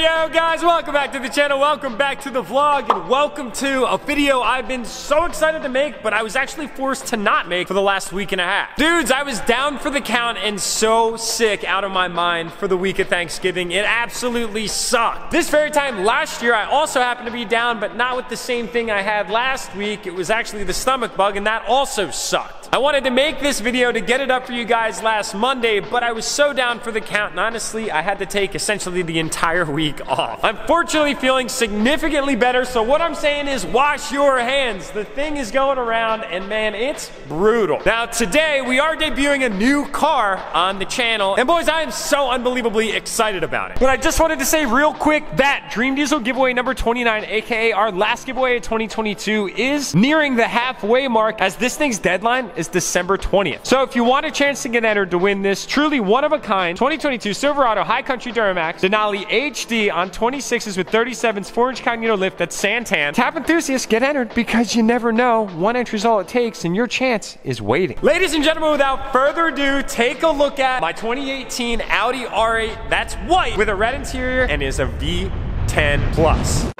Yo guys, welcome back to the channel, welcome back to the vlog, and welcome to a video I've been so excited to make, but I was actually forced to not make for the last week and a half. Dudes, I was down for the count and so sick out of my mind for the week of Thanksgiving. It absolutely sucked. This very time last year, I also happened to be down, but not with the same thing I had last week. It was actually the stomach bug, and that also sucked. I wanted to make this video to get it up for you guys last Monday, but I was so down for the count, and honestly, I had to take essentially the entire week off. I'm fortunately feeling significantly better, so what I'm saying is wash your hands. The thing is going around, and man, it's brutal. Now, today, we are debuting a new car on the channel, and boys, I am so unbelievably excited about it. But I just wanted to say real quick that Dream Diesel giveaway number 29, aka our last giveaway of 2022, is nearing the halfway mark, as this thing's deadline is December 20th. So if you want a chance to get entered to win this truly one-of-a-kind 2022 Silverado High Country DURTYMAX Denali HD on 26s with 37s 4-inch Cognito lift at Santan, tap enthusiasts, get entered because you never know. One entry is all it takes, and your chance is waiting. Ladies and gentlemen, without further ado, take a look at my 2018 Audi R8 that's white with a red interior and is a V10 Plus.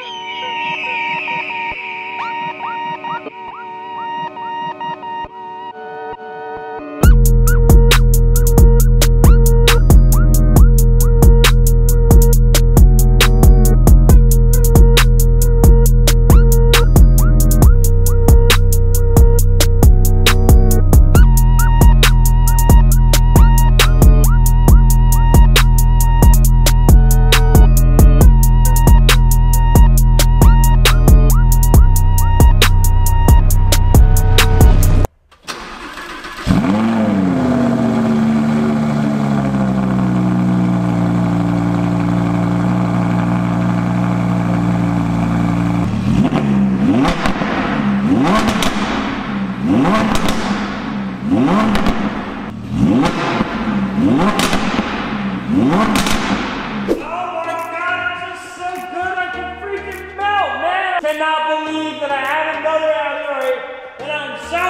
Cannot believe that I have another Audi R8, and I'm so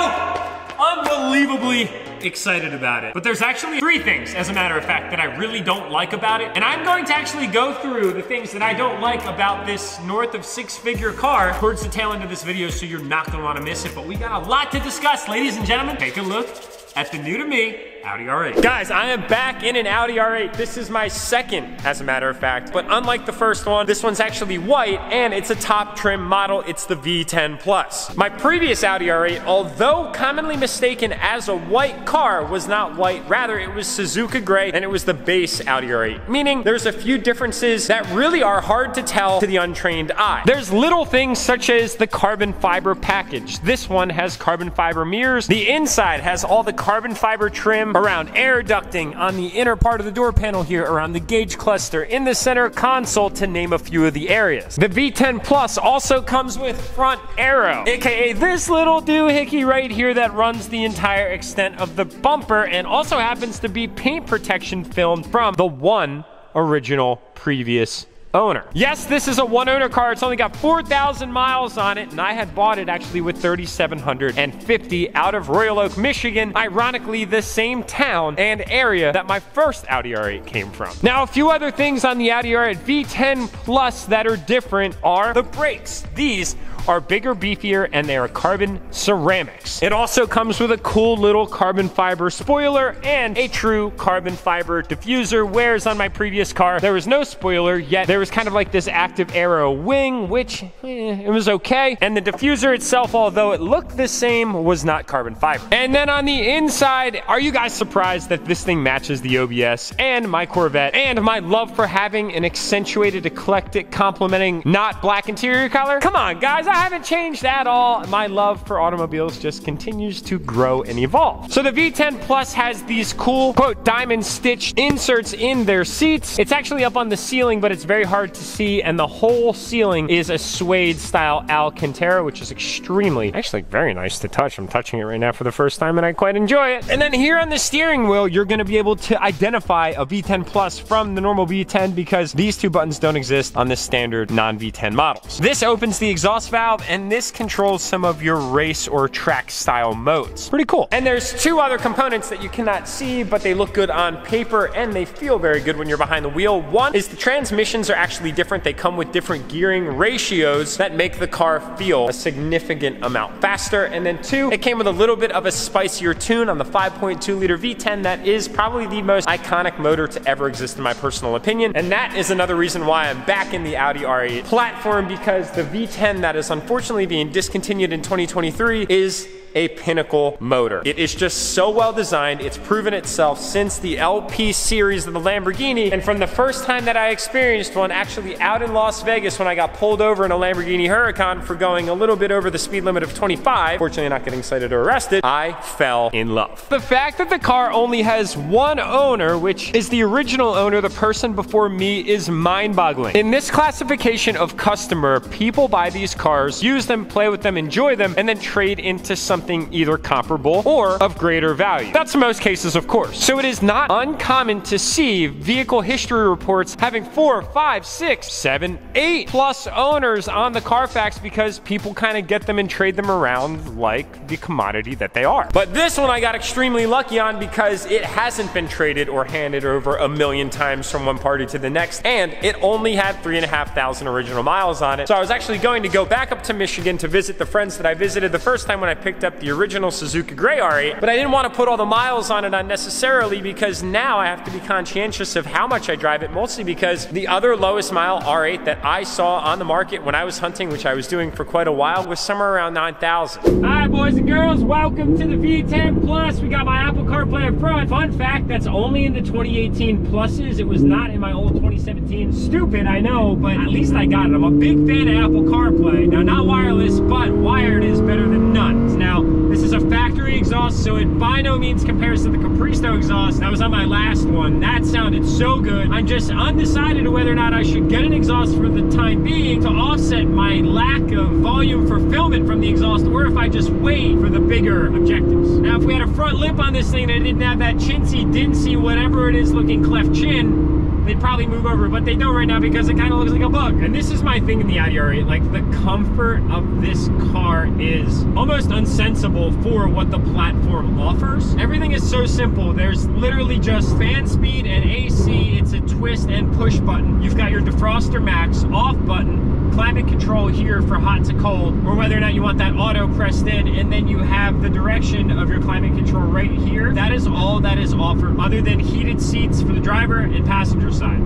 unbelievably excited about it. But there's actually three things, as a matter of fact, that I really don't like about it, and I'm going to actually go through the things that I don't like about this north of six-figure car towards the tail end of this video, so you're not gonna wanna miss it. But we got a lot to discuss, ladies and gentlemen. Take a look at the new to me Audi R8. Guys, I am back in an Audi R8. This is my second, as a matter of fact. But unlike the first one, this one's actually white, and it's a top trim model. It's the V10 Plus. My previous Audi R8, although commonly mistaken as a white car, was not white. Rather, it was Suzuka gray, and it was the base Audi R8. Meaning, there's a few differences that really are hard to tell to the untrained eye. There's little things such as the carbon fiber package. This one has carbon fiber mirrors. The inside has all the carbon fiber trim around air ducting on the inner part of the door panel here, around the gauge cluster, in the center console, to name a few of the areas. The V10 Plus also comes with front aero, aka this little doohickey right here that runs the entire extent of the bumper, and also happens to be paint protection film from the one original previous owner. Yes, this is a one-owner car. It's only got 4,000 miles on it, and I had bought it actually with 3,750 out of Royal Oak, Michigan. Ironically, the same town and area that my first Audi R8 came from. Now, a few other things on the Audi R8 V10 Plus that are different are the brakes. These are bigger, beefier, and they are carbon ceramics. It also comes with a cool little carbon fiber spoiler and a true carbon fiber diffuser, whereas on my previous car, there was no spoiler, yet there was kind of like this active aero wing, which, it was okay. And the diffuser itself, although it looked the same, was not carbon fiber. And then on the inside, are you guys surprised that this thing matches the OBS and my Corvette and my love for having an accentuated, eclectic, complementing, not black interior color? Come on, guys, I haven't changed at all. My love for automobiles just continues to grow and evolve. So the V10 Plus has these cool, quote, diamond stitched inserts in their seats. It's actually up on the ceiling, but it's very hard to see, and the whole ceiling is a suede style Alcantara, which is actually very nice to touch. I'm touching it right now for the first time, and I quite enjoy it. And then here on the steering wheel, you're gonna be able to identify a V10 Plus from the normal V10, because these two buttons don't exist on the standard non-V10 models. This opens the exhaust valve valve, and this controls some of your race or track style modes. Pretty cool. And there's two other components that you cannot see, but they look good on paper and they feel very good when you're behind the wheel. One is the transmissions are actually different. They come with different gearing ratios that make the car feel a significant amount faster. And then two, it came with a little bit of a spicier tune on the 5.2 liter V10 that is probably the most iconic motor to ever exist in my personal opinion. And that is another reason why I'm back in the Audi R8 platform, because the V10 that is unfortunately being discontinued in 2023 is a pinnacle motor. It is just so well designed. It's proven itself since the LP series of the Lamborghini. And from the first time that I experienced one, actually out in Las Vegas when I got pulled over in a Lamborghini Huracan for going a little bit over the speed limit of 25, fortunately not getting cited or arrested, I fell in love. The fact that the car only has one owner, which is the original owner, the person before me, is mind-boggling. In this classification of customer, people buy these cars, use them, play with them, enjoy them, and then trade into something either comparable or of greater value. That's most cases, of course. So it is not uncommon to see vehicle history reports having 4, 5, 6, 7, 8 plus owners on the Carfax because people kind of get them and trade them around like the commodity that they are. But this one I got extremely lucky on because it hasn't been traded or handed over a million times from one party to the next, and it only had 3,500 original miles on it. So I was actually going to go back up to Michigan to visit the friends that I visited the first time when I picked up the original Suzuki Gray R8, but I didn't want to put all the miles on it unnecessarily because now I have to be conscientious of how much I drive it, mostly because the other lowest mile R8 that I saw on the market when I was hunting, which I was doing for quite a while, was somewhere around 9,000. All right, boys and girls, welcome to the V10 Plus. We got my Apple CarPlay up front. Fun fact, that's only in the 2018 Pluses. It was not in my old 2017. Stupid, I know, but at least I got it. I'm a big fan of Apple CarPlay. Now, not wireless, but wired is better than none. Now, this is a factory exhaust, so it by no means compares to the Capristo exhaust that was on my last one. That sounded so good. I'm just undecided whether or not I should get an exhaust for the time being to offset my lack of volume fulfillment from the exhaust, or if I just wait for the bigger objectives. Now, if we had a front lip on this thing and it didn't have that chintzy, dincy, whatever it is looking cleft chin, they'd probably move over, but they don't right now because it kind of looks like a bug. And this is my thing in the Audi R8, like the comfort of this car is almost unsensible for what the platform offers. Everything is so simple. There's literally just fan speed and AC. It's a twist and push button. You've got your defroster max off button, climate control here for hot to cold, or whether or not you want that auto pressed in, and then you have the direction of your climate control right here. That is all that is offered, other than heated seats for the driver and passenger side.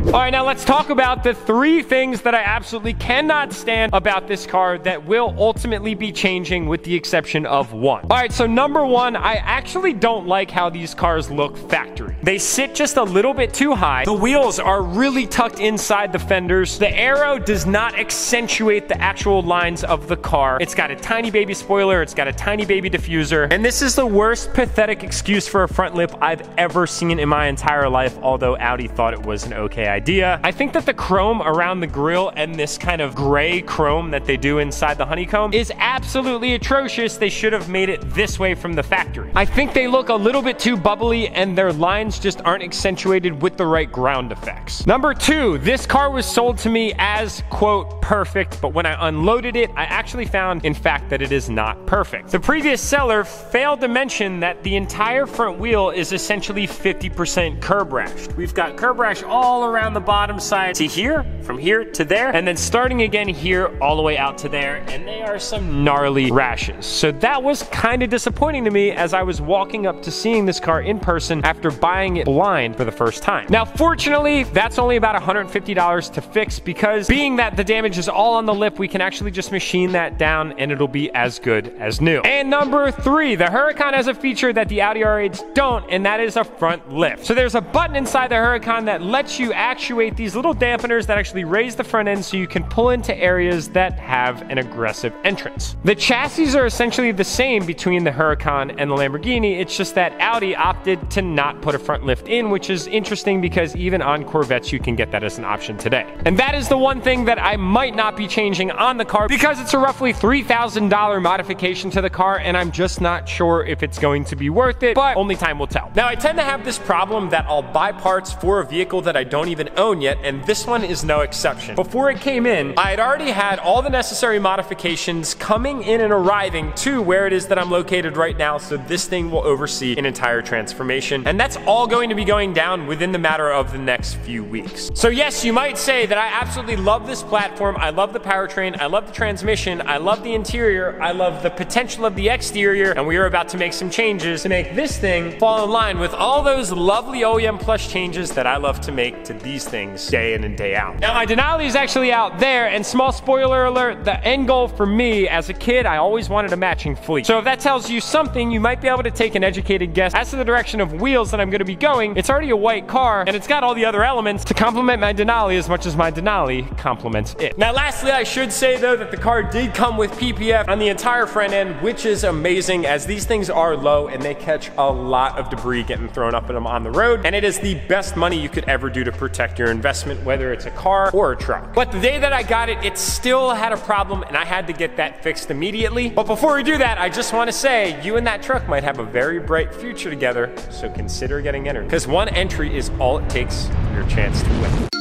All right, now let's talk about the 3 things that I absolutely cannot stand about this car that will ultimately be changing, with the exception of one. All right, so number 1, I actually don't like how these cars look factory. They sit just a little bit too high. The wheels are really tucked inside the fenders. The aero does not accentuate the actual lines of the car. It's got a tiny baby spoiler. It's got a tiny baby diffuser. And this is the worst pathetic excuse for a front lip I've ever seen in my entire life, although Audi thought it was an okay idea. I think that the chrome around the grille and this kind of gray chrome that they do inside the honeycomb is absolutely atrocious. They should have made it this way from the factory. I think they look a little bit too bubbly and their lines just aren't accentuated with the right ground effects. Number 2, this car was sold to me as, quote, perfect, but when I unloaded it, I actually found, in fact, that it is not perfect. The previous seller failed to mention that the entire front wheel is essentially 50% curb rashed. We've got curb rash all around the bottom side to here, from here to there, and then starting again here all the way out to there, and they are some gnarly rashes. So that was kind of disappointing to me as I was walking up to seeing this car in person after buying it blind for the first time. Now, fortunately, that's only about $150 to fix, because being that the damage is all on the lip, we can actually just machine that down and it'll be as good as new. And number 3, the Huracan has a feature that the Audi R8s don't, and that is a front lift. So there's a button inside the Huracan that lets you actually actuate these little dampeners that actually raise the front end so you can pull into areas that have an aggressive entrance. The chassis are essentially the same between the Huracan and the Lamborghini. It's just that Audi opted to not put a front lift in, which is interesting because even on Corvettes you can get that as an option today. And that is the one thing that I might not be changing on the car because it's a roughly $3,000 modification to the car, and I'm just not sure if it's going to be worth it, but only time will tell. Now, I tend to have this problem that I'll buy parts for a vehicle that I don't even own yet, and this one is no exception. Before it came in, I had already had all the necessary modifications coming in and arriving to where it is that I'm located right now, so this thing will oversee an entire transformation, and that's all going to be going down within the matter of the next few weeks. So yes, you might say that I absolutely love this platform, I love the powertrain, I love the transmission, I love the interior, I love the potential of the exterior, and we are about to make some changes to make this thing fall in line with all those lovely OEM Plus changes that I love to make to these things day in and day out. Now, my Denali is actually out there, and small spoiler alert, the end goal for me as a kid, I always wanted a matching fleet. So if that tells you something, you might be able to take an educated guess as to the direction of wheels that I'm going to be going. It's already a white car, and it's got all the other elements to complement my Denali as much as my Denali complements it. Now, lastly, I should say though that the car did come with PPF on the entire front end, which is amazing as these things are low and they catch a lot of debris getting thrown up at them on the road, and it is the best money you could ever do to protect your investment, whether it's a car or a truck. But the day that I got it, it still had a problem and I had to get that fixed immediately. But before we do that, I just want to say you and that truck might have a very bright future together, so consider getting entered, because one entry is all it takes for your chance to win.